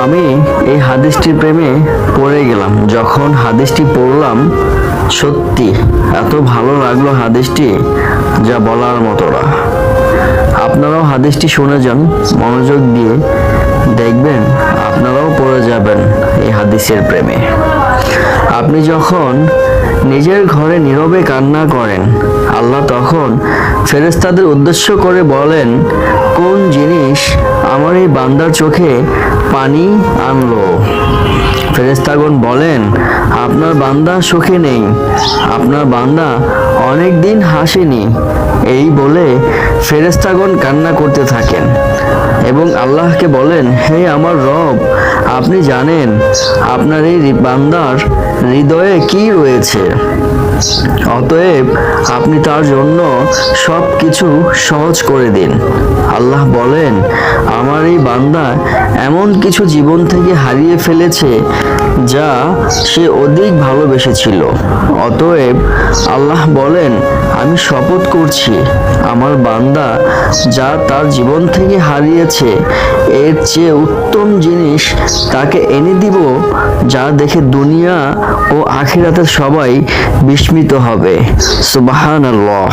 আমি এই হাদিসটির প্রেমে পড়ে গেলাম। যখন হাদিসটি পড়লাম, সত্যি এত ভালো লাগলো হাদিসটি, যা বলার মতো না। আপনারাও হাদিসটি শুনে যান মনোযোগ দিয়ে, দেখবেন আপনারাও পড়ে যাবেন এই হাদিসের প্রেমে। আপনি যখন নিজের ঘরে নীরবে কান্না করেন, আল্লাহ তখন ফেরেশতাদের উদ্দেশ্য করে বলেন, কোন জিনিস আমার এই বান্দার চোখে পানি আনলো? ফেরেশতাগণ বলেন, আপনার বান্দা সুখে নেই, আপনার বান্দা অনেক দিন হাসেনি। এই বলে ফেরেশতাগণ কান্না করতে থাকেন এবং আল্লাহকে বলেন, হে আমার রব, আপনি জানেন আপনার এই বান্দার হৃদয়ে কি রয়েছে, অতএব আপনি তার জন্য সব কিছু সহজ করে দিন। আল্লাহ বলেন, আমার এই বান্দা এমন কিছু জীবন থেকে হারিয়ে ফেলেছে যা সে অধিক ভালোবেসেছিল। অতএব আল্লাহ বলেন, আমি শপথ করছি, আমার বান্দা যা তার জীবন থেকে হারিয়েছে এর চেয়ে উত্তম জিনিস তাকে এনে দিব, যা দেখে দুনিয়া ও আখিরাতের সবাই বিস্মিত হবে। সুবহানাল্লাহ।